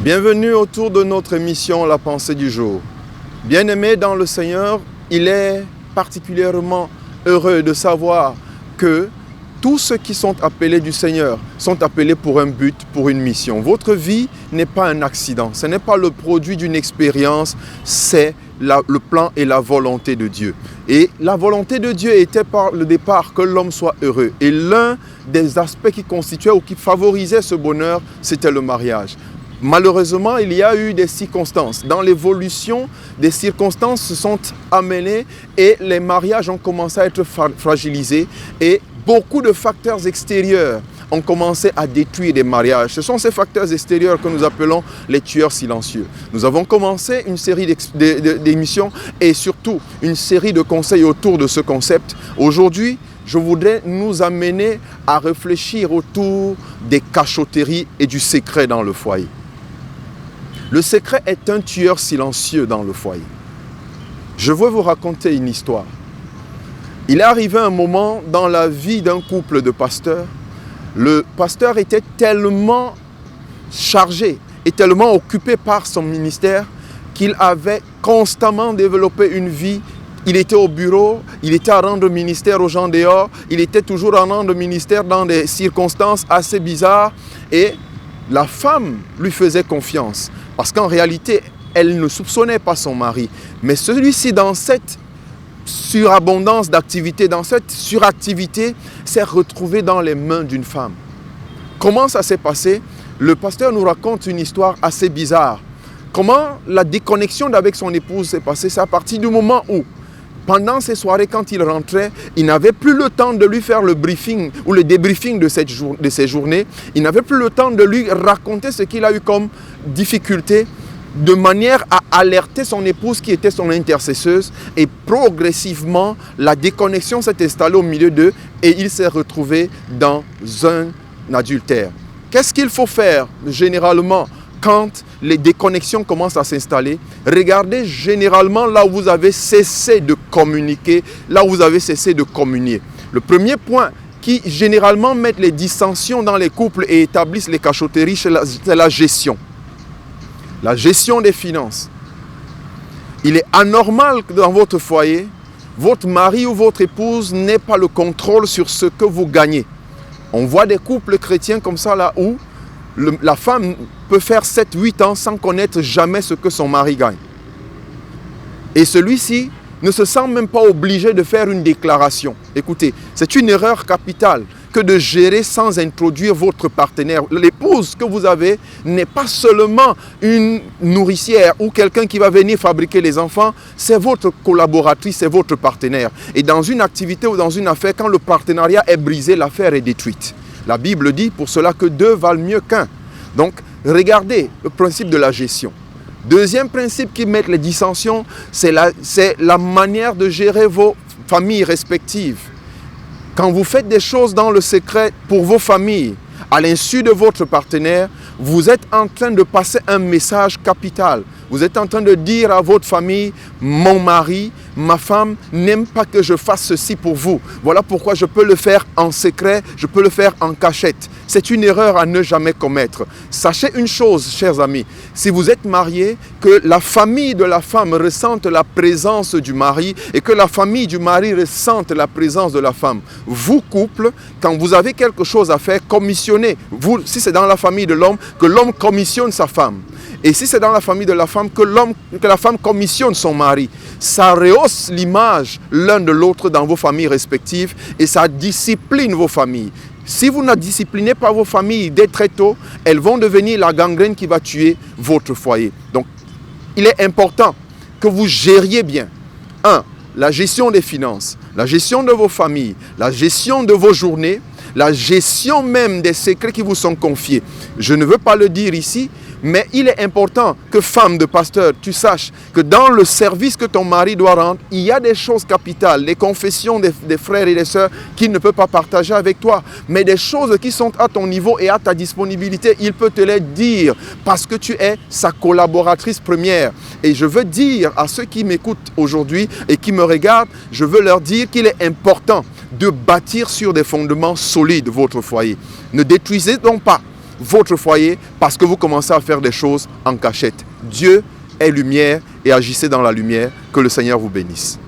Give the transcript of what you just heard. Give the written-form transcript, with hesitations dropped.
Bienvenue autour de notre émission La Pensée du jour. Bien-aimés dans le Seigneur, il est particulièrement heureux de savoir que tous ceux qui sont appelés du Seigneur sont appelés pour un but, pour une mission. Votre vie n'est pas un accident, ce n'est pas le produit d'une expérience, c'est le plan et la volonté de Dieu. Et la volonté de Dieu était par le départ que l'homme soit heureux. Et l'un des aspects qui constituait ou qui favorisait ce bonheur, c'était le mariage. Malheureusement, il y a eu des circonstances. Dans l'évolution, des circonstances se sont amenées et les mariages ont commencé à être fragilisés et beaucoup de facteurs extérieurs ont commencé à détruire des mariages. Ce sont ces facteurs extérieurs que nous appelons les tueurs silencieux. Nous avons commencé une série d'émissions et surtout une série de conseils autour de ce concept. Aujourd'hui, je voudrais nous amener à réfléchir autour des cachotteries et du secret dans le foyer. Le secret est un tueur silencieux dans le foyer. Je veux vous raconter une histoire. Il est arrivé un moment dans la vie d'un couple de pasteurs. Le pasteur était tellement chargé et tellement occupé par son ministère qu'il avait constamment développé une vie. Il était au bureau, il était à rendre ministère aux gens dehors, il était toujours à rendre ministère dans des circonstances assez bizarres et la femme lui faisait confiance parce qu'en réalité, elle ne soupçonnait pas son mari. Mais celui-ci, dans cette surabondance d'activité, dans cette suractivité, s'est retrouvé dans les mains d'une femme. Comment ça s'est passé? Le pasteur nous raconte une histoire assez bizarre. Comment la déconnexion avec son épouse s'est passée? C'est à partir du moment où, pendant ces soirées, quand il rentrait, il n'avait plus le temps de lui faire le briefing ou le débriefing de ces journées. Il n'avait plus le temps de lui raconter ce qu'il a eu comme difficulté, de manière à alerter son épouse qui était son intercesseuse. Et progressivement, la déconnexion s'est installée au milieu d'eux et il s'est retrouvé dans un adultère. Qu'est-ce qu'il faut faire généralement quand les déconnexions commencent à s'installer? Regardez généralement là où vous avez cessé de communiquer, là où vous avez cessé de communier. Le premier point qui généralement met les dissensions dans les couples et établissent les cachotteries, c'est la gestion. La gestion des finances. Il est anormal que dans votre foyer, votre mari ou votre épouse n'ait pas le contrôle sur ce que vous gagnez. On voit des couples chrétiens comme ça là où la femme peut faire 7-8 ans sans connaître jamais ce que son mari gagne. Et celui-ci ne se sent même pas obligé de faire une déclaration. Écoutez, c'est une erreur capitale que de gérer sans introduire votre partenaire. L'épouse que vous avez n'est pas seulement une nourricière ou quelqu'un qui va venir fabriquer les enfants, c'est votre collaboratrice, c'est votre partenaire. Et dans une activité ou dans une affaire, quand le partenariat est brisé, l'affaire est détruite. La Bible dit pour cela que deux valent mieux qu'un. Donc, regardez le principe de la gestion. Deuxième principe qui met les dissensions, c'est la manière de gérer vos familles respectives. Quand vous faites des choses dans le secret pour vos familles, à l'insu de votre partenaire, vous êtes en train de passer un message capital. Vous êtes en train de dire à votre famille, mon mari, ma femme n'aime pas que je fasse ceci pour vous. Voilà pourquoi je peux le faire en secret, je peux le faire en cachette. C'est une erreur à ne jamais commettre. Sachez une chose, chers amis, si vous êtes mariés, que la famille de la femme ressente la présence du mari et que la famille du mari ressente la présence de la femme. Vous, couple, quand vous avez quelque chose à faire, commissionnez. Vous, si c'est dans la famille de l'homme, que l'homme commissionne sa femme. Et si c'est dans la famille de la femme, que la femme commissionne son mari. Ça rehausse l'image l'un de l'autre dans vos familles respectives et ça discipline vos familles. Si vous ne disciplinez pas vos familles dès très tôt, elles vont devenir la gangrène qui va tuer votre foyer. Donc, il est important que vous gériez bien. 1. La gestion des finances, la gestion de vos familles, la gestion de vos journées, la gestion même des secrets qui vous sont confiés. Je ne veux pas le dire ici, mais il est important que femme de pasteur, tu saches que dans le service que ton mari doit rendre, il y a des choses capitales, les confessions des frères et des sœurs qu'il ne peut pas partager avec toi, mais des choses qui sont à ton niveau et à ta disponibilité, il peut te les dire parce que tu es sa collaboratrice première. Et je veux dire à ceux qui m'écoutent aujourd'hui et qui me regardent, je veux leur dire qu'il est important de bâtir sur des fondements solides votre foyer. Ne détruisez donc pas votre foyer parce que vous commencez à faire des choses en cachette. Dieu est lumière et agissez dans la lumière. Que le Seigneur vous bénisse.